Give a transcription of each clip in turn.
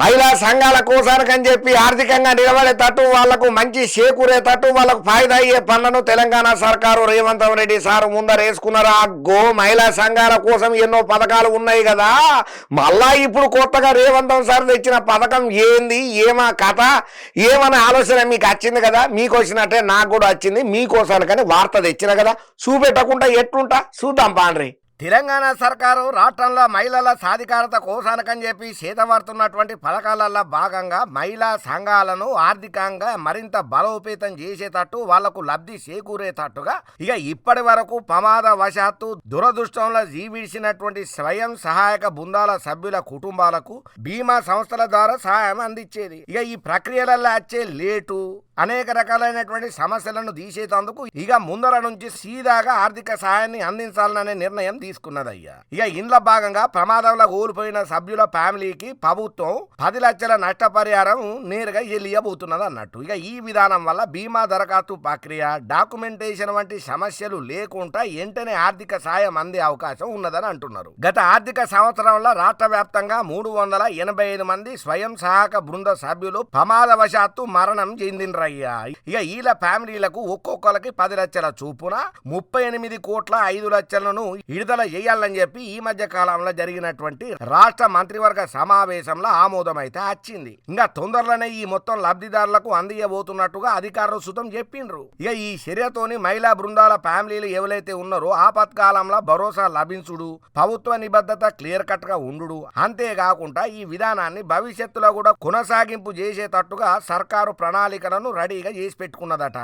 మహిళా సంఘాల కోసానికని చెప్పి ఆర్థికంగా నిలబడేటట్టు వాళ్లకు మంచి చేకూరేటట్టు వాళ్ళకు ఫాయిదా అయ్యే పనులను తెలంగాణ సర్కారు రేవంత్ రెడ్డి సార్ ముందర వేసుకున్నారు. మహిళా సంఘాల కోసం ఎన్నో పథకాలు ఉన్నాయి కదా, మళ్ళా ఇప్పుడు కొత్తగా రేవంత్ సార్ తెచ్చిన పథకం ఏంది, ఏమా కథ, ఏమనే ఆలోచన మీకు వచ్చింది కదా, మీకు వచ్చినట్టే నాకు కూడా వచ్చింది. మీకోసానికని వార్త తెచ్చిన కదా, చూపెట్టకుండా ఎట్లుంటా చూద్దాం పాండ్రి. తెలంగాణ సర్కారు రాష్ట్రంలో మహిళల సాధికారత కోసానికని చెప్పి చేతబడుతున్నటువంటి పథకాలలో భాగంగా మహిళా సంఘాలను ఆర్థికంగా మరింత బలోపేతం చేసేటట్టు వాళ్లకు లబ్ధి చేకూరేటట్టుగా ఇప్పటి వరకు ప్రమాదవశాత్తు దురదృష్టంలో జీవించినటువంటి స్వయం సహాయక బృందాల సభ్యుల కుటుంబాలకు బీమా సంస్థల ద్వారా సహాయం అందించేది. ఈ ప్రక్రియలలో వచ్చే లేటు అనేక రకాలైనటువంటి సమస్యలను తీసేందుకు ముందర నుంచి సీదాగా ఆర్థిక సహాయాన్ని అందించాలనే నిర్ణయం తీసుకున్నదయ్యా. ఇందులో భాగంగా ప్రమాదంలో కోల్పోయిన సభ్యుల ఫ్యామిలీకి ప్రభుత్వం 10 లక్షల నష్టపరిహారం నేరుగా చెల్లియబోతున్నది అన్నట్టు. ఈ విధానం వల్ల బీమా దరఖాస్తు ప్రక్రియ, డాక్యుమెంటేషన్ వంటి సమస్యలు లేకుండా వెంటనే ఆర్థిక సాయం అందే అవకాశం ఉన్నదని అంటున్నారు. గత ఆర్థిక సంవత్సరంలో రాష్ట్ర వ్యాప్తంగా 385 మంది స్వయం సహాయక బృంద సభ్యులు ప్రమాదవశాత్తు మరణం చెందినరయ్యా. వీళ్ళ ఫ్యామిలీలకు ఒక్కొక్కరికి 10 లక్షల చొప్పున 38,05,00,000ను విడుదల చేయాలని చెప్పి ఈ మధ్య కాలంలో జరిగినటువంటి రాష్ట్ర మంత్రివర్గ సమావేశంలో ఆమోదం అయితే వచ్చింది. తొందరలోనే ఈ మొత్తం లబ్ధిదారులకు అందియబోతున్నట్టుగా అధికారులు సుతం చెప్పిండ్రు. ఈ చర్యతోని మహిళా బృందాల ఫ్యామిలీలు ఎవరైతే ఉన్నారో ఆపత్కాలంలో భరోసా లభించుడు, ప్రభుత్వ నిబద్ధత క్లియర్ కట్ గా ఉండు, అంతేకాకుండా ఈ విధానాన్ని భవిష్యత్తులో కూడా కొనసాగింపు చేసేటట్టుగా సర్కారు ప్రణాళికలను రెడీగా చేసి పెట్టుకున్నదట.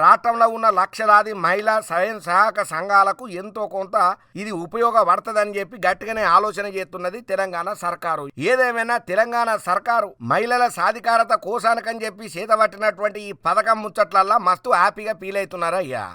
రాష్ట్రంలో ఉన్న లక్షలాది మహిళా స్వయం సహాయక సంఘాలకు ఎంతో కొంత ఇది ఉపయోగపడుతుందని చెప్పి గట్టిగానే ఆలోచన చేస్తున్నది తెలంగాణ సర్కారు. ఏదేమైనా తెలంగాణ సర్కారు మహిళల సాధికారత కోసానికని చెప్పి చేతబట్టినటువంటి ఈ పథకం ముచ్చట్లల్లా మస్తు హ్యాపీగా ఫీల్ అవుతున్నారయ్యా.